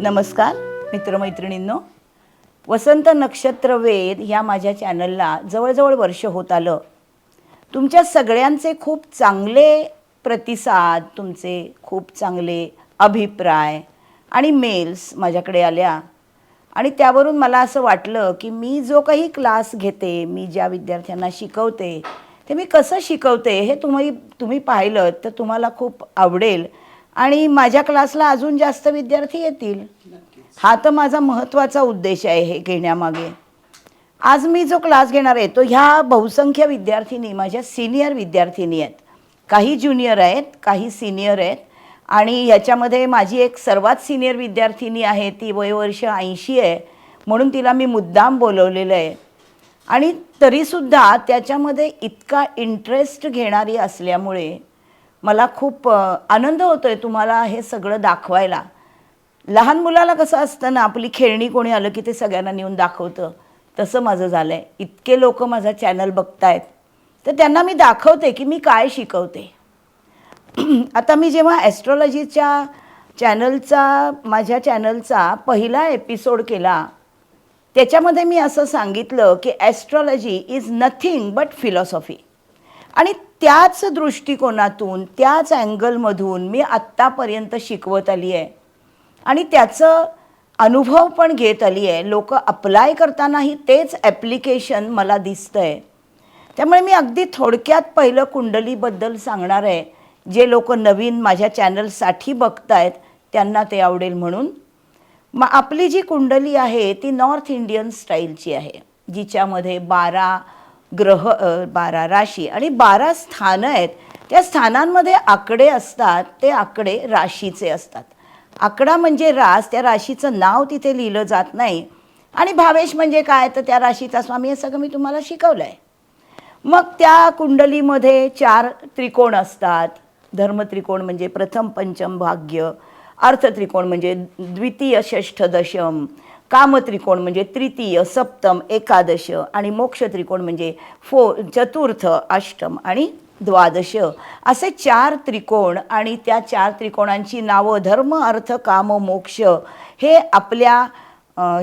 नमस्कार मित्रमैत्रिणींनो, वसंत नक्षत्र वेध या माझ्या चॅनलला जवळजवळ वर्ष होत आलं. तुमच्या सगळ्यांचे खूप चांगले प्रतिसाद, तुमचे खूप चांगले अभिप्राय आणि मेल्स माझ्याकडे आल्या आणि त्यावरून मला असं वाटलं की मी जो काही क्लास घेते, मी ज्या विद्यार्थ्यांना शिकवते ते मी कसं शिकवते हे तुम्ही पाहिलं तर तुम्हाला खूप आवडेल आणि माझ्या क्लासला अजून जास्त विद्यार्थी येतील. हा तर माझा महत्त्वाचा उद्देश आहे हे घेण्यामागे. आज मी जो क्लास घेणार आहे तो ह्या बहुसंख्य विद्यार्थिनी माझ्या सिनियर विद्यार्थिनी आहेत. काही ज्युनियर आहेत, काही सिनियर आहेत आणि याच्यामध्ये माझी एक सर्वात सिनियर विद्यार्थिनी आहे, ती वयवर्ष 80 आहे, म्हणून तिला मी मुद्दाम बोलवलेलं आहे. आणि तरीसुद्धा त्याच्यामध्ये इतका इंटरेस्ट घेणारी असल्यामुळे मला खूप आनंद होतो आहे तुम्हाला हे सगळं दाखवायला. लहान मुलाला कसं असतं ना, आपली खेळणी कोणी आलं की ते सगळ्यांना नेऊन दाखवतं, तसं माझं झालं आहे. इतके लोक माझा चॅनल बघतायत तर त्यांना मी दाखवते की मी काय शिकवते. आता मी जेव्हा ॲस्ट्रॉलॉजीच्या माझ्या चॅनलचा पहिला एपिसोड केला त्याच्यामध्ये मी असं सांगितलं की astrology is nothing but philosophy. आणि त्याच दृष्टिकोनातून, त्याच अँगलमधून मी आत्तापर्यंत शिकवत आली आहे आणि त्याचं अनुभव पण घेत आली आहे. लोक अप्लाय करतानाही तेच ॲप्लिकेशन मला दिसतं आहे. त्यामुळे मी अगदी थोडक्यात पहिलं कुंडलीबद्दल सांगणार आहे. जे लोक नवीन माझ्या चॅनलसाठी बघतायत त्यांना ते आवडेल म्हणून. मग आपली जी कुंडली आहे ती नॉर्थ इंडियन स्टाईलची आहे, जिच्यामध्ये 12 ग्रह, 12 राशी आणि 12 स्थानं आहेत. त्या स्थानांमध्ये आकडे असतात, ते आकडे राशीचे असतात. आकडा म्हणजे रास, त्या राशीचं नाव तिथे लिहिलं जात नाही. आणि भावेश म्हणजे काय, तर त्या राशीचा स्वामी, हे सगळं मी तुम्हाला शिकवलं आहे. मग त्या कुंडलीमध्ये 4 त्रिकोण असतात. धर्म त्रिकोण म्हणजे प्रथम पंचम भाग्य, अर्थ त्रिकोण म्हणजे द्वितीय षष्ठ दशम, काम त्रिकोण म्हणजे तृतीय सप्तम एकादश आणि मोक्ष त्रिकोण म्हणजे चतुर्थ अष्टम आणि द्वादश. असे 4 त्रिकोण आणि त्या 4 त्रिकोणांची नावं धर्म अर्थ काम मोक्ष हे आपल्या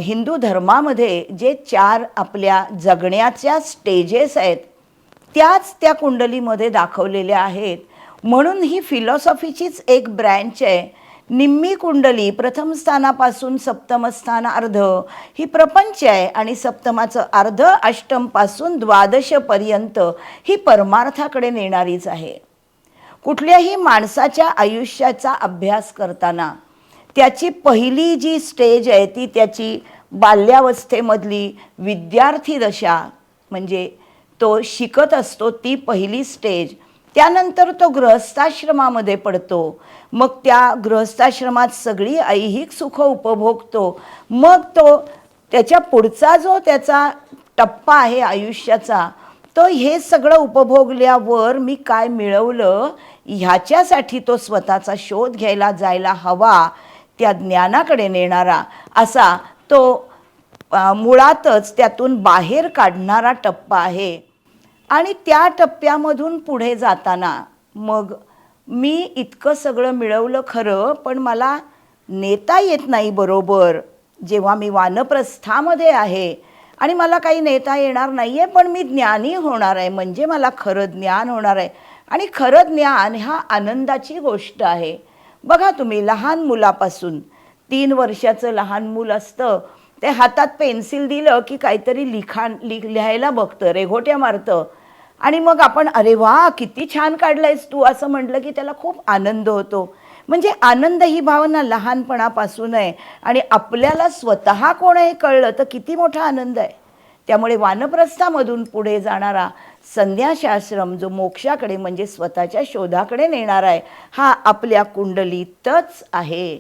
हिंदू धर्मामध्ये जे 4 आपल्या जगण्याच्या स्टेजेस आहेत त्याच त्या कुंडलीमध्ये दाखवलेल्या आहेत. म्हणून ही फिलॉसॉफीचीच एक ब्रँच आहे. निम्मी कुंडली प्रथम स्थानापासून सप्तम स्थान अर्ध ही प्रपंच आहे आणि सप्तमाचं अर्ध अष्टमपासून द्वादशपर्यंत ही परमार्थाकडे नेणारीच आहे. कुठल्याही माणसाच्या आयुष्याचा अभ्यास करताना त्याची पहिली जी स्टेज आहे ती त्याची बाल्यावस्थेमधली विद्यार्थी दशा, म्हणजे तो शिकत असतो ती पहिली स्टेज. त्यानंतर तो गृहस्थाश्रमामध्ये पडतो. मग त्या गृहस्थाश्रमात सगळी ऐहिक सुख उपभोगतो. मग तो त्याच्या पुढचा जो त्याचा टप्पा आहे आयुष्याचा, तो हे सगळं उपभोगल्यावर मी काय मिळवलं ह्याच्यासाठी तो स्वतःचा शोध घ्यायला जायला हवा, त्या ज्ञानाकडे नेणारा असा तो मुळातच त्यातून बाहेर काढणारा टप्पा आहे. आणि त्या टप्प्यामधून पुढे जाताना मग मी इतकं सगळं मिळवलं खरं, पण मला नेता येत नाही बरोबर. जेव्हा मी वानप्रस्थामध्ये आहे आणि मला काही नेता येणार नाही आहे, पण मी ज्ञानी होणार आहे, म्हणजे मला खरं ज्ञान होणार आहे. आणि खरं ज्ञान हा आनंदाची गोष्ट आहे. बघा तुम्ही, लहान मुलापासून 3 वर्षाचं लहान मूल असतं, ते हातात पेन्सिल दिलं की काहीतरी लिहायला बघतं, रेघोट्या मारतं आणि मग आपण अरे वा किती छान काढलंयस तू असं म्हटलं की त्याला खूप आनंद होतो. म्हणजे आनंद ही भावना लहानपणापासून आहे आणि आपल्याला स्वतः कोण हे कळलं तर किती मोठा आनंद आहे. त्यामुळे वानप्रस्थामधून पुढे जाणारा संन्यासाश्रम जो मोक्षाकडे म्हणजे स्वतःच्या शोधाकडे नेणारा आहे, हा आपल्या कुंडलीतच आहे.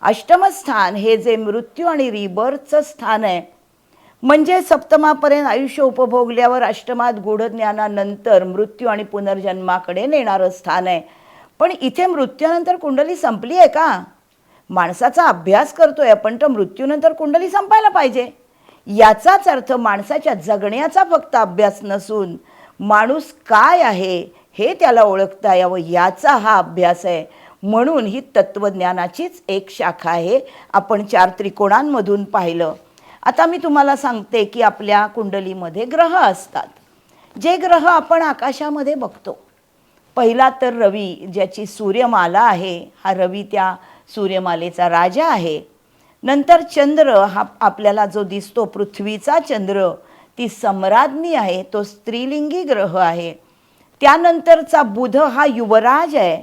अष्टमस्थान हे जे मृत्यू आणि रिबर्थचं स्थान आहे, म्हणजे सप्तमापर्यंत आयुष्य उपभोगल्यावर अष्टमात गूढज्ञानानंतर मृत्यू आणि पुनर्जन्माकडे नेणारं स्थान आहे. पण इथे मृत्यूनंतर कुंडली संपली आहे का? माणसाचा अभ्यास करतोय आपण, तर मृत्यूनंतर कुंडली संपायला पाहिजे. याचाच अर्थ माणसाच्या जगण्याचा फक्त अभ्यास नसून माणूस काय आहे हे त्याला ओळखता यावं याचा हा अभ्यास आहे. म्हणून ही तत्वज्ञानाचीच एक शाखा आहे. आपण 4 त्रिकोणांमधून पाहिलं. आता मी तुम्हाला सांगते की आपल्या कुंडलीमध्ये ग्रह असतात. जे ग्रह आपण आकाशामध्ये बघतो, पहिला तर रवी, ज्याची सूर्यमाला आहे, हा रवी त्या सूर्यमालेचा राजा आहे. नंतर चंद्र, हा आपल्याला जो दिसतो पृथ्वीचा चंद्र, ती सम्राज्ञी आहे, तो स्त्रीलिंगी ग्रह आहे. त्यानंतरचा बुध हा युवराज आहे.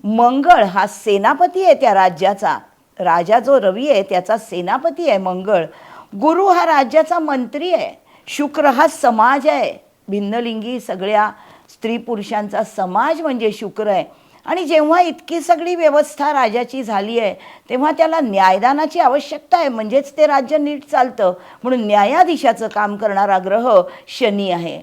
मंगळ हा सेनापती आहे त्या राज्याचा. राजा जो रवी आहे त्याचा सेनापती आहे मंगळ. गुरु हा राज्याचा मंत्री आहे. शुक्र हा समाज आहे, भिन्नलिंगी सगळ्या स्त्री पुरुषांचा समाज म्हणजे शुक्र आहे. आणि जेव्हा इतकी सगळी व्यवस्था राजाची झाली आहे तेव्हा त्याला न्यायदानाची आवश्यकता आहे, म्हणजेच ते राज्य नीट चालतं. म्हणून न्यायाधीशाचं काम करणारा ग्रह शनी आहे.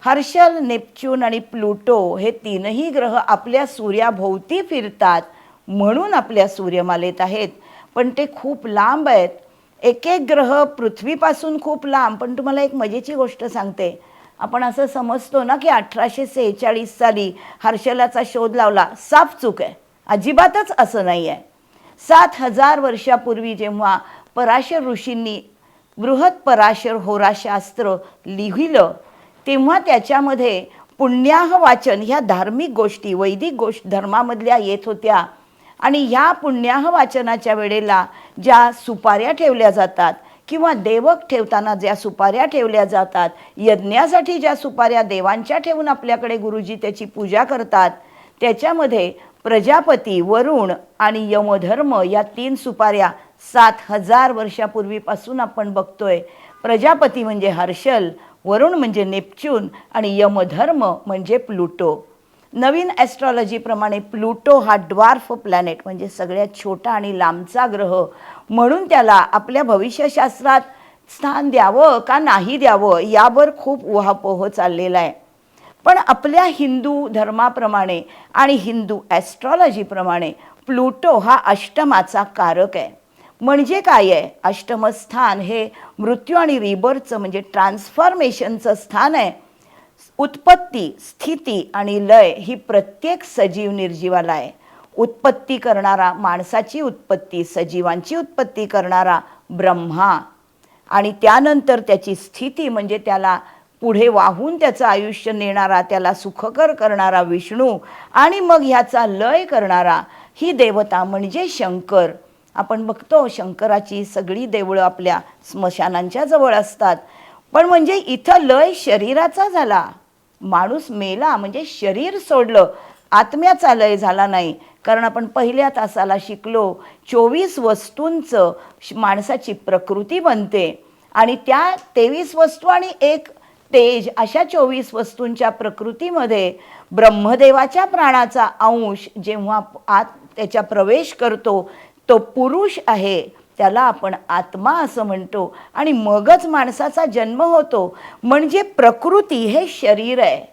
हर्षल, नेपच्यून आणि प्लुटो हे तीनही ग्रह आपल्या सूर्याभोवती फिरतात म्हणून आपल्या सूर्यमालेत आहेत. पण ते खूप लांब आहेत. एक एक ग्रह पृथ्वीपासून खूप लांब. पण तुम्हाला एक मजेची गोष्ट सांगते. आपण असं समजतो ना की 1846 साली हर्षलाचा शोध लावला. साफ चूक आहे, अजिबातच असं नाही आहे. 7000 वर्षापूर्वी जेव्हा पराशर ऋषींनी बृहत पराशर होराशास्त्र लिहिलं तेव्हा त्याच्यामध्ये पुण्याह वाचन ह्या धार्मिक गोष्टी वैदिक धर्मामधल्या येत होत्या. आणि ह्या पुण्याह वाचनाच्या वेळेला ज्या सुपाऱ्या ठेवल्या जातात किंवा देवक ठेवताना ज्या सुपाऱ्या ठेवल्या जातात, यज्ञासाठी ज्या सुपाऱ्या देवांच्या ठेवून आपल्याकडे गुरुजी त्याची पूजा करतात, त्याच्यामध्ये प्रजापती, वरुण आणि यमधर्म या 3 सुपाऱ्या 7000 वर्षापूर्वीपासून आपण बघतोय. प्रजापती म्हणजे हर्षल, वरुण म्हणजे नेपच्यून आणि यमधर्म म्हणजे प्लुटो. नवीन ॲस्ट्रॉलॉजीप्रमाणे प्लुटो हा ड्वार्फ प्लॅनेट म्हणजे सगळ्यात छोटा आणि लांबचा ग्रह, म्हणून त्याला आपल्या भविष्यशास्त्रात स्थान द्यावं का नाही द्यावं यावर खूप उहापोह चाललेला आहे. पण आपल्या हिंदू धर्माप्रमाणे आणि हिंदू ॲस्ट्रॉलॉजीप्रमाणे प्लुटो हा अष्टमाचा कारक आहे. म्हणजे काय आहे? अष्टमस्थान हे मृत्यू आणि रिबर्थचं म्हणजे ट्रान्सफॉर्मेशनचं स्थान आहे. उत्पत्ती, स्थिती आणि लय ही प्रत्येक सजीव निर्जीवाला आहे. उत्पत्ती करणारा, माणसाची उत्पत्ती, सजीवांची उत्पत्ती करणारा ब्रह्मा, आणि त्यानंतर त्याची स्थिती म्हणजे त्याला पुढे वाहून त्याचं आयुष्य नेणारा, त्याला सुखकर करणारा विष्णू, आणि मग ह्याचा लय करणारा ही देवता म्हणजे शंकर. आपण बघतो शंकराची सगळी देवळं आपल्या स्मशानांच्या जवळ असतात. पण म्हणजे इथं लय शरीराचा झाला. माणूस मेला म्हणजे शरीर सोडलं, आत्म्याचा लय झाला नाही. कारण आपण पहिल्या तासाला शिकलो 24 वस्तूंचं माणसाची प्रकृती बनते आणि त्या 23 वस्तू आणि एक तेज अशा 24 वस्तूंच्या प्रकृतीमध्ये ब्रह्मदेवाच्या प्राणाचा अंश जेव्हा आत त्याच्या प्रवेश करतो तो पुरुष आहे, त्याला आपण आत्मा असं म्हणतो. आणि मगच माणसाचा जन्म होतो. म्हणजे प्रकृती हे शरीर आहे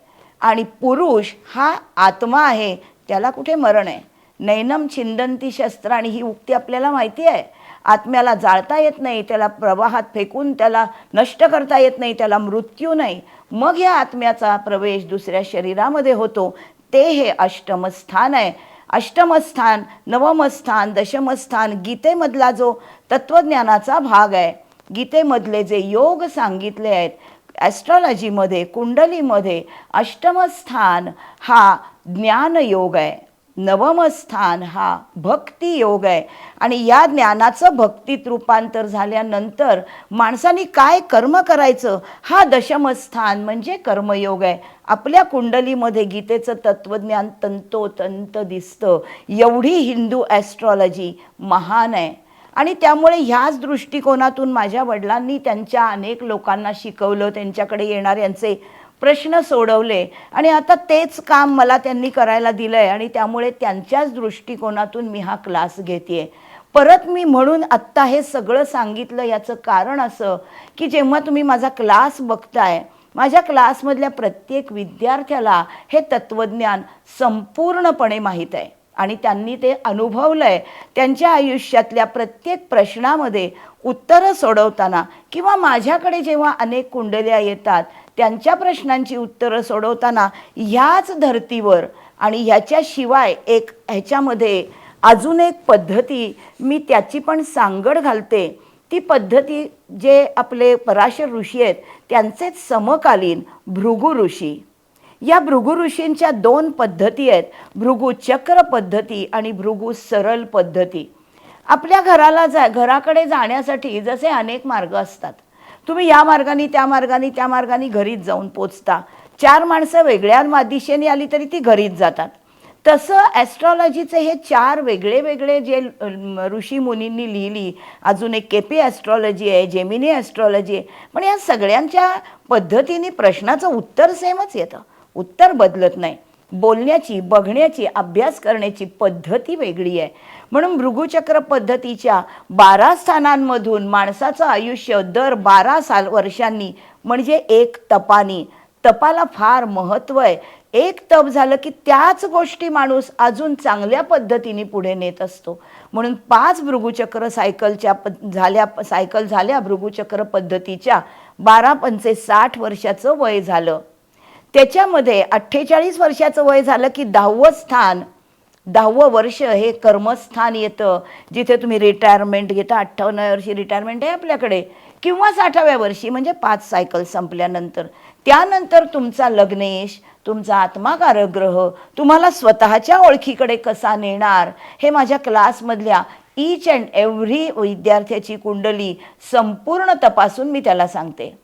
आणि पुरुष हा आत्मा आहे, त्याला कुठे मरण आहे. नैनम छिंदंती शस्त्राणी ही उक्ती आपल्याला माहिती आहे. आत्म्याला जाळता येत नाही, त्याला प्रवाहात फेकून त्याला नष्ट करता येत नाही, त्याला मृत्यू नाही. मग या आत्म्याचा प्रवेश दुसऱ्या शरीरामध्ये होतो. ते हे अष्टमस्थान आहे. अष्टमस्थान, नवमस्थान, दशमस्थान गीतेमधला जो तत्वज्ञानाचा भाग आहे, गीतेमधले जे योग सांगितले आहेत, ॲस्ट्रॉलॉजीमध्ये कुंडलीमध्ये अष्टमस्थान हा ज्ञानयोग आहे, नवमस्थान हा भक्ती योग आहे. आणि या ज्ञानाचं भक्तीत रूपांतर झाल्यानंतर माणसाने काय कर्म करायचं हा दशमस्थान म्हणजे कर्मयोग आहे. आपल्या कुंडलीमध्ये गीतेचं तत्वज्ञान तंतोतंत दिसतं. एवढी हिंदू ॲस्ट्रॉलॉजी महान आहे. आणि त्यामुळे ह्याच दृष्टिकोनातून माझ्या वडिलांनी त्यांच्या अनेक लोकांना शिकवलं, त्यांच्याकडे येणाऱ्यांचे प्रश्न सोडवले आणि आता तेच काम मला त्यांनी करायला दिलं आहे. आणि त्यामुळे त्यांच्याच दृष्टिकोनातून मी हा क्लास घेते. परत मी म्हणून आत्ता हे सगळं सांगितलं याचं कारण असं की जेव्हा तुम्ही माझा क्लास बघताय, माझ्या क्लासमधल्या प्रत्येक विद्यार्थ्याला हे तत्वज्ञान संपूर्णपणे माहीत आहे आणि त्यांनी ते अनुभवलं आहे. त्यांच्या आयुष्यातल्या प्रत्येक प्रश्नामध्ये उत्तरं सोडवताना किंवा माझ्याकडे जेव्हा अनेक कुंडल्या येतात त्यांच्या प्रश्नांची उत्तरं सोडवताना ह्याच धर्तीवर आणि ह्याच्याशिवाय ह्याच्यामध्ये अजून एक पद्धती मी त्याची पण सांगड घालते. ती पद्धती जे आपले पराशर ऋषी आहेत त्यांचेच समकालीन भृगु ऋषी. या भृगु ऋषींच्या 2 पद्धती आहेत, भृगु चक्र पद्धती आणि भृगु सरल पद्धती. आपल्या घराकडे जाण्यासाठी जसे अनेक मार्ग असतात, तुम्ही या मार्गाने त्या मार्गाने घरीच जाऊन पोचता. 4 माणसं वेगळ्या दिशेने आली तरी ती घरीच जातात. तसं ॲस्ट्रॉलॉजीचे हे 4 वेगळे जे ऋषी मुनींनी लिहिली. अजून एक केपी ॲस्ट्रॉलॉजी आहे, जेमिनी ॲस्ट्रॉलॉजी आहे. पण या सगळ्यांच्या पद्धतीने प्रश्नाचं उत्तर सेमच येतं, उत्तर बदलत नाही. बोलण्याची, बघण्याची, अभ्यास करण्याची पद्धती वेगळी आहे. म्हणून भृगुचक्र पद्धतीच्या 12 स्थानांमधून माणसाचं आयुष्य दर 12 वर्षांनी म्हणजे एक तपानी. तपाला फार महत्त्व आहे. एक तप झालं की त्याच गोष्टी माणूस अजून चांगल्या पद्धतीने पुढे नेत असतो. म्हणून 5 भृगुचक्र सायकल झाल्या भृगुचक्र पद्धतीच्या. 12 पंचे 60 वर्षाचं वय झालं. त्याच्यामध्ये 48 वर्षाचं वय झालं की 10वं स्थान, 10वं वर्ष हे कर्मस्थान येतं, जिथे तुम्ही रिटायरमेंट घेता. 58व्या वर्षी रिटायरमेंट आहे आपल्याकडे, किंवा 60व्या वर्षी म्हणजे 5 सायकल संपल्यानंतर. त्यानंतर तुमचा लग्नेश, तुमचा आत्माकारक ग्रह तुम्हाला स्वतःच्या ओळखीकडे कसा नेणार हे माझ्या क्लासमधल्या ईच अँड एव्हरी विद्यार्थ्याची कुंडली संपूर्ण तपासून मी त्याला सांगते.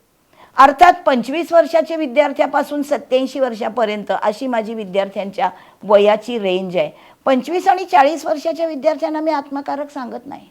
अर्थात 25 वर्षाच्या विद्यार्थ्यापासून 87 वर्षापर्यंत अशी माझी विद्यार्थ्यांच्या वयाची रेंज आहे. 25 आणि 40 वर्षाच्या विद्यार्थ्यांना मी आत्मकारक सांगत नाही,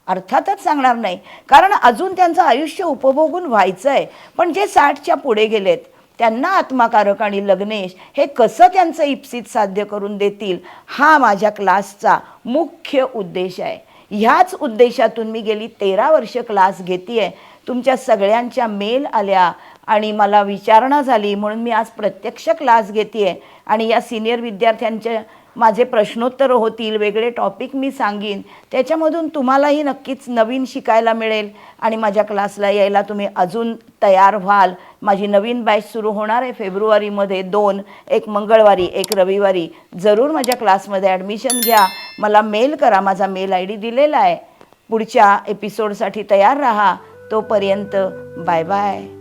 अर्थातच सांगणार नाही, कारण अजून त्यांचं आयुष्य उपभोगून व्हायचं आहे. पण जे 60च्या पुढे गेलेत त्यांना आत्माकारक आणि लग्नेश हे कसं त्यांचं इप्सित साध्य करून देतील, हा माझ्या क्लासचा मुख्य उद्देश आहे. ह्याच उद्देशातून मी गेली 13 वर्ष क्लास घेते आहे. तुमच्या सगळ्यांच्या मेल आल्या आणि मला विचारणा झाली, म्हणून मी आज प्रत्यक्ष क्लास घेते आहे. आणि या सिनियर विद्यार्थ्यांचे माझे प्रश्नोत्तर होतील, वेगळे टॉपिक मी सांगीन, त्याच्यामधून तुम्हालाही नक्कीच नवीन शिकायला मिळेल आणि माझ्या क्लासला यायला तुम्ही अजून तयार व्हाल. माझी नवीन बॅच सुरू होणार आहे फेब्रुवारीमध्ये 2, एक मंगळवारी एक रविवारी. जरूर माझ्या क्लासमध्ये ॲडमिशन घ्या. मला मेल करा, माझा मेल ID दिलेला आहे. पुढच्या एपिसोडसाठी तयार राहा. तोपर्यंत बाय बाय.